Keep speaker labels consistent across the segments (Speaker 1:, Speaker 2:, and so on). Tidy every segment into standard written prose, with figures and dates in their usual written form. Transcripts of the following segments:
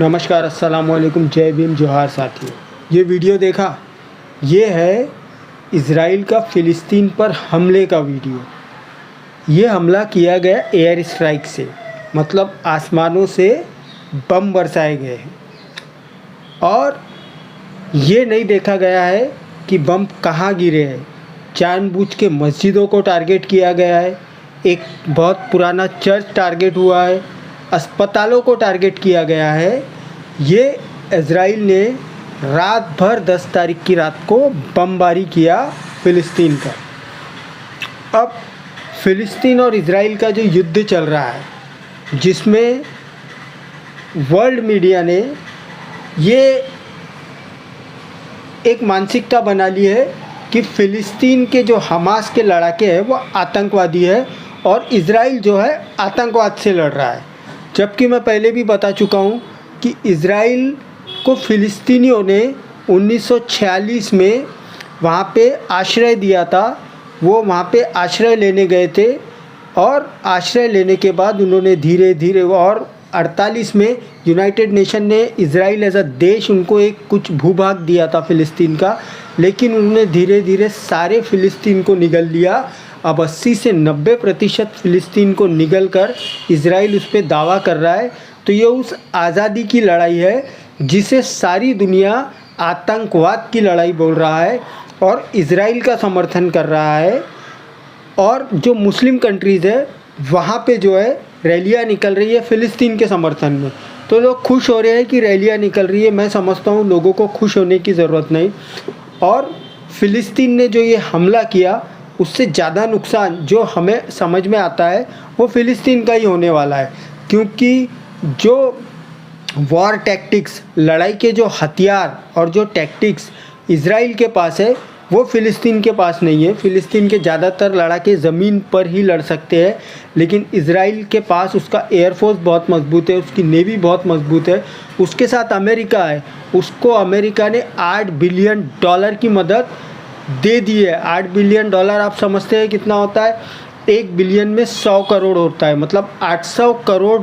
Speaker 1: नमस्कार, अस्सलाम वालेकुम, जय भीम, जोहार साथियों। ये वीडियो देखा, ये है इज़राइल का फ़िलिस्तीन पर हमले का वीडियो। ये हमला किया गया एयर स्ट्राइक से, मतलब आसमानों से बम बरसाए गए हैं। और ये नहीं देखा गया है कि बम कहाँ गिरे हैं। जानबूझ के मस्जिदों को टारगेट किया गया है, एक बहुत पुराना चर्च टारगेट हुआ है, अस्पतालों को टारगेट किया गया है। ये इज़राइल ने रात भर 10 तारीख की रात को बमबारी किया फ़िलिस्तीन पर। अब फ़िलिस्तीन और इज़राइल का जो युद्ध चल रहा है, जिसमें वर्ल्ड मीडिया ने ये एक मानसिकता बना ली है कि फ़िलिस्तीन के जो हमास के लड़ाके हैं वो आतंकवादी है और इज़राइल जो है आतंकवाद से लड़ रहा है। जबकि मैं पहले भी बता चुका हूँ कि इज़राइल को फ़िलिस्तीनियों ने 1946 में वहाँ पे आश्रय दिया था। वो वहाँ पे आश्रय लेने गए थे और आश्रय लेने के बाद उन्होंने धीरे धीरे और 48 में यूनाइटेड नेशन ने इज़राइल एज अ देश उनको एक कुछ भूभाग दिया था फ़िलिस्तीन का, लेकिन उन्होंने धीरे धीरे सारे फ़िलिस्तीन को निगल लिया। अब 80 से 90% फ़िलिस्तीन को निगल कर इज़राइल उस पर दावा कर रहा है। तो ये उस आज़ादी की लड़ाई है जिसे सारी दुनिया आतंकवाद की लड़ाई बोल रहा है और इज़राइल का समर्थन कर रहा है। और जो मुस्लिम कंट्रीज़ है वहाँ पे जो है रैलियाँ निकल रही है फ़िलिस्तीन के समर्थन में। तो लोग खुश हो रहे हैं कि रैलियाँ निकल रही है। मैं समझता हूँ लोगों को खुश होने की ज़रूरत नहीं। और फ़िलिस्तीन ने जो ये हमला किया उससे ज़्यादा नुकसान जो हमें समझ में आता है वो फ़िलिस्तीन का ही होने वाला है, क्योंकि जो वॉर टैक्टिक्स, लड़ाई के जो हथियार और जो टैक्टिक्स इज़राइल के पास है वो फ़िलिस्तीन के पास नहीं है। फ़िलिस्तीन के ज़्यादातर लड़ाके ज़मीन पर ही लड़ सकते हैं, लेकिन इज़राइल के पास उसका एयरफोर्स बहुत मजबूत है, उसकी नेवी बहुत मजबूत है। उसके साथ अमेरिका है, उसको अमेरिका ने $8 बिलियन की मदद दे दी है। $8 बिलियन आप समझते हैं कितना होता है? 1 बिलियन में 100 करोड़ होता है, मतलब $800 करोड़।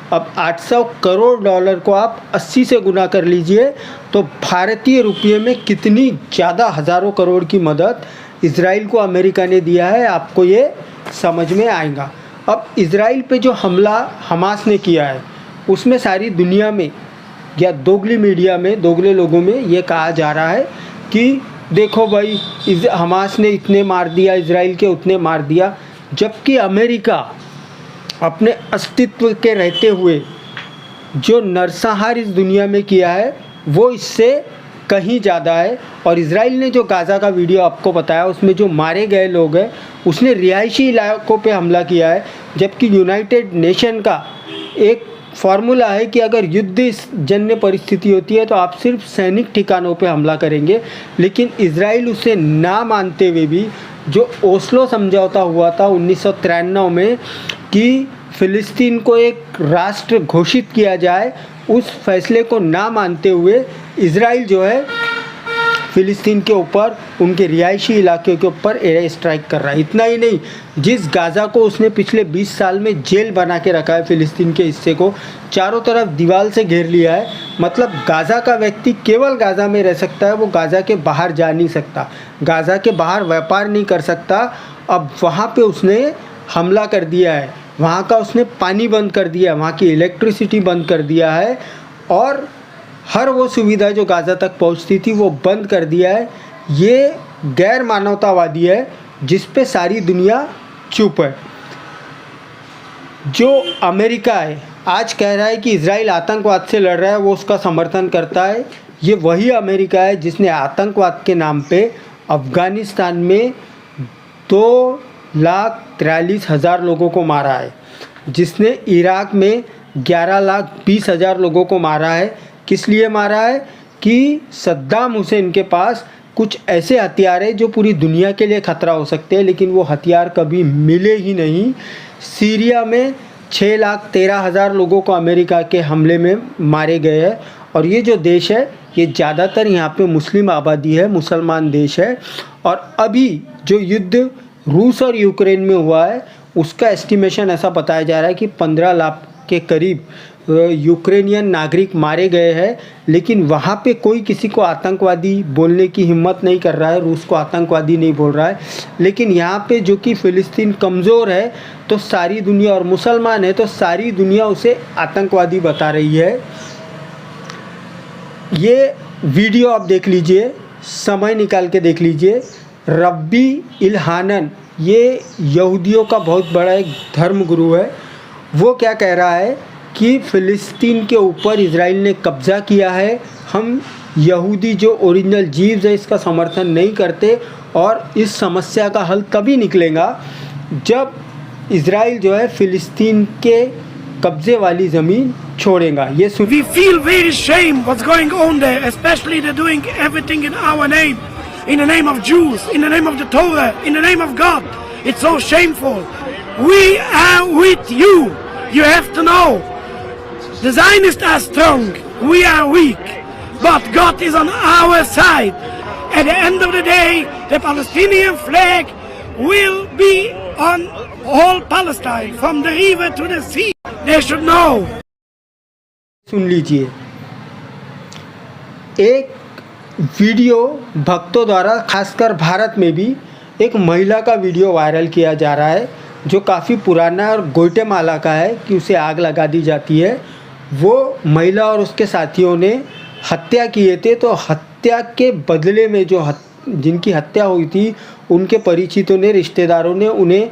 Speaker 1: अब $800 करोड़ को आप 80 से गुना कर लीजिए तो भारतीय रुपये में कितनी ज़्यादा हज़ारों करोड़ की मदद इज़राइल को अमेरिका ने दिया है, आपको ये समझ में आएगा। अब इज़राइल पे जो हमला हमास ने किया है उसमें सारी दुनिया में या दोगली मीडिया में, दोगले लोगों में ये कहा जा रहा है कि देखो भाई हमास ने इतने मार दिया, इज़राइल के उतने मार दिया। जबकि अमेरिका अपने अस्तित्व के रहते हुए जो नरसंहार इस दुनिया में किया है वो इससे कहीं ज़्यादा है। और इज़राइल ने जो गाज़ा का वीडियो आपको बताया उसमें जो मारे गए लोग हैं उसने रिहायशी इलाकों पे हमला किया है। जबकि यूनाइटेड नेशन का एक फार्मूला है कि अगर युद्ध जन्य परिस्थिति होती है तो आप सिर्फ सैनिक ठिकानों पे हमला करेंगे, लेकिन इज़राइल उसे ना मानते हुए भी जो ओस्लो समझौता हुआ था 1993 में कि फ़िलिस्तीन को एक राष्ट्र घोषित किया जाए, उस फैसले को ना मानते हुए इज़राइल जो है फ़िलिस्तीन के ऊपर, उनके रिहायशी इलाके के ऊपर एयर स्ट्राइक कर रहा है। इतना ही नहीं, जिस गाज़ा को उसने पिछले 20 साल में जेल बना के रखा है, फ़िलिस्तीन के हिस्से को चारों तरफ दीवार से घेर लिया है, मतलब गाज़ा का व्यक्ति केवल गाज़ा में रह सकता है, वो गाज़ा के बाहर जा नहीं सकता, गाज़ा के बाहर व्यापार नहीं कर सकता। अब वहाँ पे उसने हमला कर दिया है, वहाँ का उसने पानी बंद कर दिया है, वहाँ की इलेक्ट्रिसिटी बंद कर दिया है और हर वो सुविधा जो गाज़ा तक पहुँचती थी वो बंद कर दिया है। ये गैर मानवतावादी है जिस पे सारी दुनिया चुप है। जो अमेरिका है आज कह रहा है कि इज़राइल आतंकवाद से लड़ रहा है, वो उसका समर्थन करता है। ये वही अमेरिका है जिसने आतंकवाद के नाम पे अफ़गानिस्तान में 2,43,000 लोगों को मारा है, जिसने इराक़ में 11,20,000 लोगों को मारा है। किस लिए मारा है? कि सद्दाम हुसैन के पास कुछ ऐसे हथियार हैं जो पूरी दुनिया के लिए ख़तरा हो सकते हैं, लेकिन वो हथियार कभी मिले ही नहीं। सीरिया में 6,13,000 लोगों को अमेरिका के हमले में मारे गए हैं। और ये जो देश है ये ज़्यादातर यहाँ पे मुस्लिम आबादी है, मुसलमान देश है। और अभी जो युद्ध रूस और यूक्रेन में हुआ है उसका एस्टिमेशन ऐसा बताया जा रहा है कि 15 लाख के करीब यूक्रेनियन नागरिक मारे गए हैं, लेकिन वहाँ पे कोई किसी को आतंकवादी बोलने की हिम्मत नहीं कर रहा है, रूस को आतंकवादी नहीं बोल रहा है। लेकिन यहाँ पे जो कि फ़िलिस्तीन कमज़ोर है तो सारी दुनिया, और मुसलमान है तो सारी दुनिया उसे आतंकवादी बता रही है। ये वीडियो आप देख लीजिए, समय निकाल के देख लीजिए। रब्बी इल्हानन, ये यहूदियों का बहुत बड़ा एक धर्म गुरु है, वो क्या कह रहा है कि फ़िलिस्तीन के ऊपर इज़राइल ने कब्ज़ा किया है। हम यहूदी जो ओरिजिनल जीव्स है इसका समर्थन नहीं करते, और इस समस्या का हल तभी निकलेगा जब इज़राइल जो है फ़िलिस्तीन के कब्ज़े वाली ज़मीन छोड़ेगा। ये
Speaker 2: We feel very shame what's going on there, especially they're doing everything in our name, in the name of Jews, in the name of the Torah, in the name of God. It's so shameful. We are with you. You have to know. The Zionists are strong, we are weak, but God is on our side. At the end of the day, the Palestinian flag will be on all Palestine, from the river to the sea. They should know.
Speaker 1: सुन लीजिए, एक video भक्तों द्वारा खासकर भारत में भी एक महिला का वीडियो वायरल किया जा रहा है जो काफ़ी पुराना और ग्वाटेमाला का है कि उसे आग लगा दी जाती है। वो महिला और उसके साथियों ने हत्या किए थे, तो हत्या के बदले में जिनकी हत्या हुई थी उनके परिचितों ने, रिश्तेदारों ने उन्हें,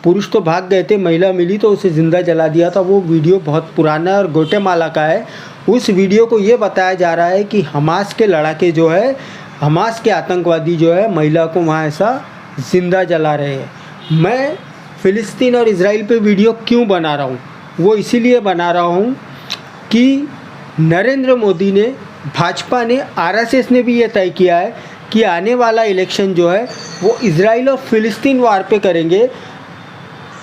Speaker 1: पुरुष तो भाग गए थे, महिला मिली तो उसे ज़िंदा जला दिया था। वो वीडियो बहुत पुराना और ग्वाटेमाला का है। उस वीडियो को ये बताया जा रहा है कि हमास के लड़ाके जो है, हमास के आतंकवादी जो है महिला को वहाँ ऐसा ज़िंदा जला रहे हैं। मैं फ़िलिस्तीन और इज़राइल पे वीडियो क्यों बना रहा हूँ, वो इसीलिए बना रहा हूँ कि नरेंद्र मोदी ने, भाजपा ने, आरएसएस ने भी ये तय किया है कि आने वाला इलेक्शन जो है वो इज़राइल और फ़िलिस्तीन वार पे करेंगे।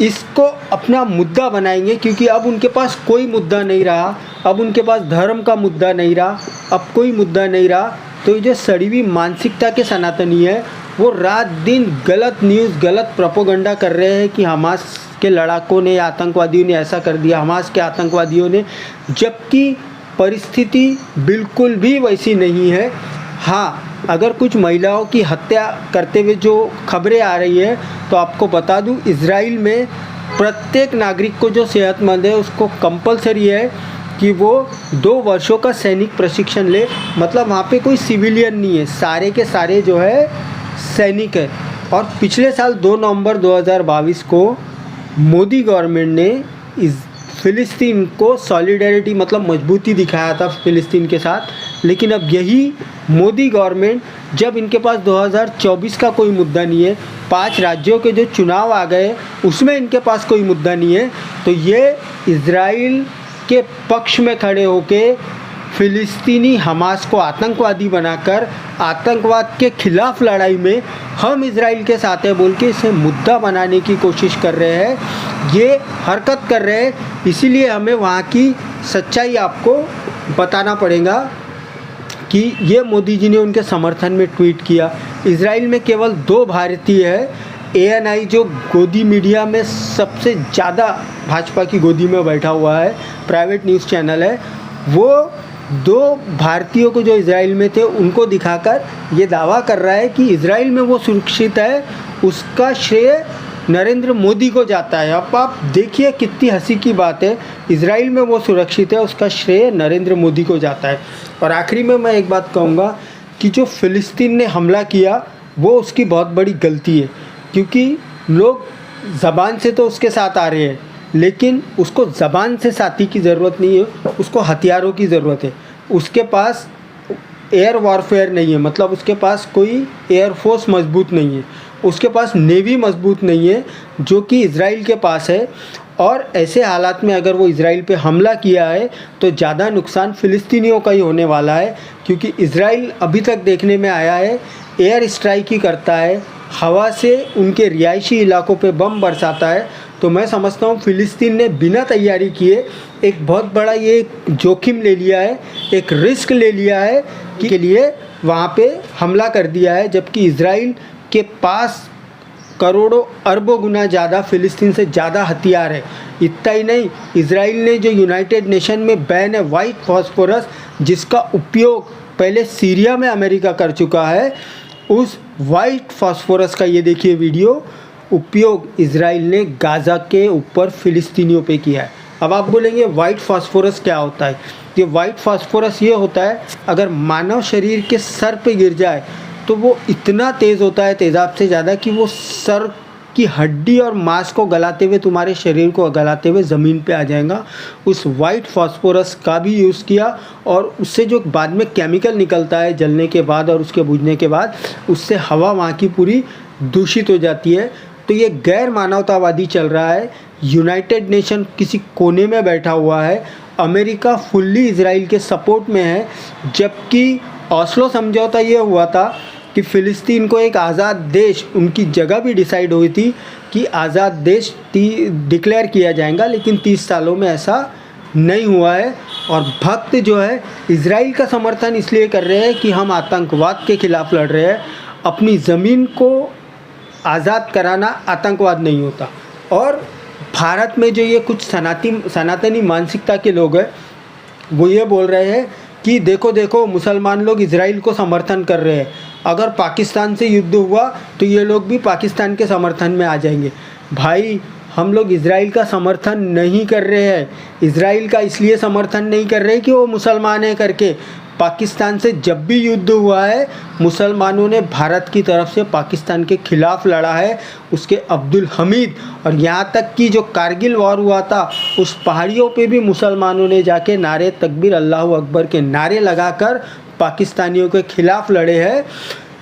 Speaker 1: इसको अपना मुद्दा बनाएंगे क्योंकि अब उनके पास कोई मुद्दा नहीं रहा, अब उनके पास धर्म का मुद्दा नहीं रहा, अब कोई मुद्दा नहीं रहा। तो ये जो सड़ी हुई मानसिकता के सनातनी है वो रात दिन गलत न्यूज़, गलत प्रोपोगंडा कर रहे हैं कि हमास के लड़ाकों ने, आतंकवादियों ने ऐसा कर दिया, हमास के आतंकवादियों ने, जबकि परिस्थिति बिल्कुल भी वैसी नहीं है। हाँ, अगर कुछ महिलाओं की हत्या करते हुए जो खबरें आ रही है तो आपको बता दूं, इज़राइल में प्रत्येक नागरिक को जो सेहतमंद है उसको कंपलसरी है कि वो 2 वर्षों का सैनिक प्रशिक्षण ले। मतलब वहाँ पे कोई सिविलियन नहीं है, सारे के सारे जो है सैनिक है। और पिछले साल 2 नवंबर 2022 को मोदी गवर्नमेंट ने इस फ़िलिस्तीन को सॉलिडेरिटी, मतलब मजबूती दिखाया था फ़िलिस्तीन के साथ। लेकिन अब यही मोदी गवर्नमेंट, जब इनके पास 2024 का कोई मुद्दा नहीं है, 5 राज्यों के जो चुनाव आ गए उसमें इनके पास कोई मुद्दा नहीं है, तो ये इज़राइल के पक्ष में खड़े होके फ़िलिस्तीनी हमास को आतंकवादी बनाकर आतंकवाद के ख़िलाफ़ लड़ाई में हम इज़राइल के साथ हैं बोल के इसे मुद्दा बनाने की कोशिश कर रहे हैं, ये हरकत कर रहे हैं। इसीलिए हमें वहाँ की सच्चाई आपको बताना पड़ेगा कि ये मोदी जी ने उनके समर्थन में ट्वीट किया। इज़राइल में केवल 2 भारतीय है। ANI जो गोदी मीडिया में सबसे ज़्यादा भाजपा की गोदी में बैठा हुआ है, प्राइवेट न्यूज़ चैनल है, वो 2 भारतीयों को जो इज़राइल में थे उनको दिखाकर ये दावा कर रहा है कि इज़राइल में वो सुरक्षित है, उसका श्रेय नरेंद्र मोदी को जाता है। अब आप देखिए कितनी हंसी की बात है, इज़राइल में वो सुरक्षित है, उसका श्रेय नरेंद्र मोदी को जाता है। और आखिरी में मैं एक बात कहूँगा कि जो फ़िलिस्तीन ने हमला किया वो उसकी बहुत बड़ी गलती है, क्योंकि लोग ज़बान से तो उसके साथ आ रहे हैं, लेकिन उसको ज़बान से साथी की ज़रूरत नहीं है, उसको हथियारों की ज़रूरत है। उसके पास एयर वॉरफेयर नहीं है, मतलब उसके पास कोई एयरफोर्स मजबूत नहीं है, उसके पास नेवी मजबूत नहीं है जो कि इज़राइल के पास है। और ऐसे हालात में अगर वो इज़राइल पे हमला किया है तो ज़्यादा नुकसान फ़िलिस्तीनियों का ही होने वाला है, क्योंकि इज़राइल अभी तक देखने में आया है एयर स्ट्राइक ही करता है, हवा से उनके रिहायशी इलाकों पे बम बरसाता है। तो मैं समझता हूँ फ़िलिस्तीन ने बिना तैयारी किए एक बहुत बड़ा ये जोखिम ले लिया है, एक रिस्क ले लिया है कि लिए वहाँ पे हमला कर दिया है, जबकि इज़राइल के पास करोड़ों अरबों गुना ज़्यादा फ़िलिस्तीन से ज़्यादा हथियार है। इतना ही नहीं, इजराइल ने जो यूनाइटेड नेशन में बैन है वाइट फॉस्फोरस, जिसका उपयोग पहले सीरिया में अमेरिका कर चुका है, उस वाइट फॉस्फोरस का ये देखिए वीडियो उपयोग इजराइल ने गाज़ा के ऊपर फ़िलिस्तीनियों पे किया है। अब आप बोलेंगे वाइट फॉस्फोरस क्या होता है? ये वाइट फॉस्फोरस ये होता है, अगर मानव शरीर के सर पे गिर जाए तो वो इतना तेज़ होता है, तेज़ाब से ज़्यादा, कि वो सर की हड्डी और मांस को गलाते हुए, तुम्हारे शरीर को गलाते हुए ज़मीन पे आ जाएगा। उस वाइट फॉस्फोरस का भी यूज़ किया, और उससे जो बाद में केमिकल निकलता है जलने के बाद और उसके बुझने के बाद, उससे हवा वहाँ की पूरी दूषित हो जाती है। तो ये गैर मानवतावादी चल रहा है। यूनाइटेड नेशन किसी कोने में बैठा हुआ है, अमेरिका फुल्ली इजराइल के सपोर्ट में है, जबकि ऑस्लो समझौता ये हुआ था कि फ़िलिस्तीन को एक आज़ाद देश, उनकी जगह भी डिसाइड हुई थी कि आज़ाद देश डिक्लेयर किया जाएगा, लेकिन 30 सालों में ऐसा नहीं हुआ है। और भक्त जो है इजराइल का समर्थन इसलिए कर रहे हैं कि हम आतंकवाद के ख़िलाफ़ लड़ रहे हैं। अपनी ज़मीन को आज़ाद कराना आतंकवाद नहीं होता। और भारत में जो ये कुछ सनातनी मानसिकता के लोग हैं, वो ये बोल रहे हैं कि देखो देखो मुसलमान लोग इजराइल को समर्थन कर रहे हैं, अगर पाकिस्तान से युद्ध हुआ तो ये लोग भी पाकिस्तान के समर्थन में आ जाएंगे। भाई, हम लोग इजराइल का समर्थन नहीं कर रहे हैं। इजराइल का इसलिए समर्थन नहीं कर रहे कि वो मुसलमान है करके। पाकिस्तान से जब भी युद्ध हुआ है, मुसलमानों ने भारत की तरफ से पाकिस्तान के ख़िलाफ़ लड़ा है, उसके अब्दुल हमीद, और यहाँ तक कि जो कारगिल वॉर हुआ था, उस पहाड़ियों पे भी मुसलमानों ने जाके नारे तकबीर अल्लाह अकबर के नारे लगाकर पाकिस्तानियों के ख़िलाफ़ लड़े हैं।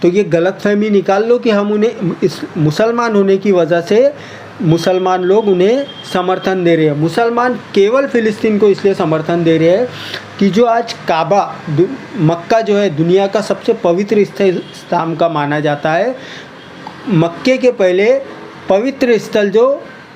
Speaker 1: तो ये गलतफहमी निकाल लो कि हम उन्हें इस मुसलमान होने की वजह से मुसलमान लोग उन्हें समर्थन दे रहे हैं। मुसलमान केवल फ़िलिस्तीन को इसलिए समर्थन दे रहे हैं कि जो आज काबा, मक्का जो है दुनिया का सबसे पवित्र स्थान का माना जाता है। मक्के के पहले पवित्र स्थल जो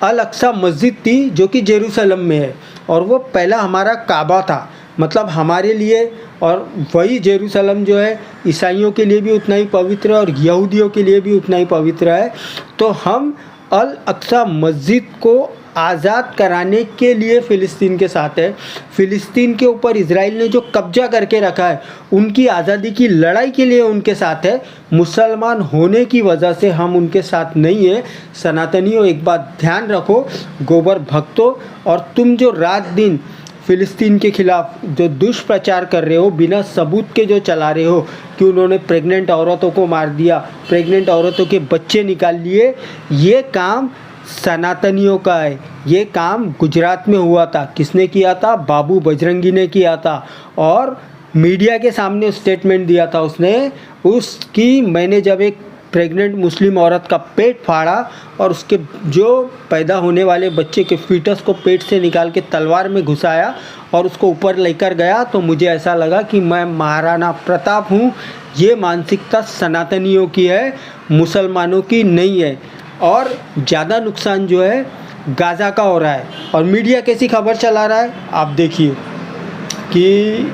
Speaker 1: अल अक्सा मस्जिद थी, जो कि जेरूसलम में है, और वो पहला हमारा काबा था, मतलब हमारे लिए। और वही जेरूसलम जो है ईसाइयों के लिए भी उतना ही पवित्र है और यहूदियों के लिए भी उतना ही पवित्र है। तो हम अल अक्सा मस्जिद को आज़ाद कराने के लिए फ़िलिस्तीन के साथ है। फ़िलिस्तीन के ऊपर इजराइल ने जो कब्जा करके रखा है, उनकी आज़ादी की लड़ाई के लिए उनके साथ है। मुसलमान होने की वजह से हम उनके साथ नहीं है। सनातनियों, एक बात ध्यान रखो, गोबर भक्तों, और तुम जो रात दिन फ़िलिस्तीन के ख़िलाफ़ जो दुष्प्रचार कर रहे हो, बिना सबूत के जो चला रहे हो कि उन्होंने प्रेग्नेंट औरतों को मार दिया, प्रेग्नेंट औरतों के बच्चे निकाल लिए, ये काम सनातनियों का है। ये काम गुजरात में हुआ था। किसने किया था? बाबू बजरंगी ने किया था, और मीडिया के सामने स्टेटमेंट दिया था उसने, उसकी मैंने जब एक प्रेग्नेंट मुस्लिम औरत का पेट फाड़ा और उसके जो पैदा होने वाले बच्चे के फीटस को पेट से निकाल के तलवार में घुसाया और उसको ऊपर लेकर गया, तो मुझे ऐसा लगा कि मैं महाराणा प्रताप हूँ। ये मानसिकता सनातनियों की है, मुसलमानों की नहीं है। और ज़्यादा नुकसान जो है गाज़ा का हो रहा है। और मीडिया कैसी खबर चला रहा है, आप देखिए कि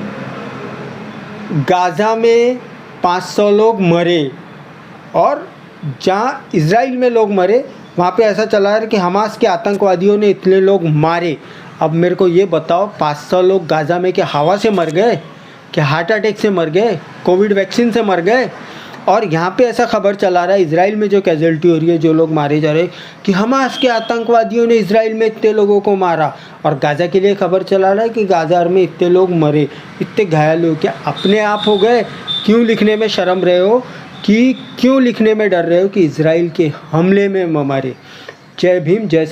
Speaker 1: गाज़ा में 500 लोग मरे, और जहाँ इजराइल में लोग मरे वहाँ पे ऐसा चला है कि हमास के आतंकवादियों ने इतने लोग मारे। अब मेरे को ये बताओ, 500 लोग गाज़ा में क्या हवा से मर गए, क्या हार्ट अटैक से मर गए, कोविड वैक्सीन से मर गए? और यहाँ पे ऐसा खबर चला रहा है इजराइल में जो कैजुअल्टी हो रही है, जो लोग मारे जा रहे हैं, कि हमास के आतंकवादियों ने इजराइल में इतने लोगों को मारा। और गाज़ा के लिए खबर चला रहा है कि गाज़ा में इतने लोग मरे, इतने घायल हो। क्या अपने आप हो गए? क्यों लिखने में शर्म रहे हो, कि क्यों लिखने में डर रहे हो कि इजराइल के हमले में मारे? जय भीम, जय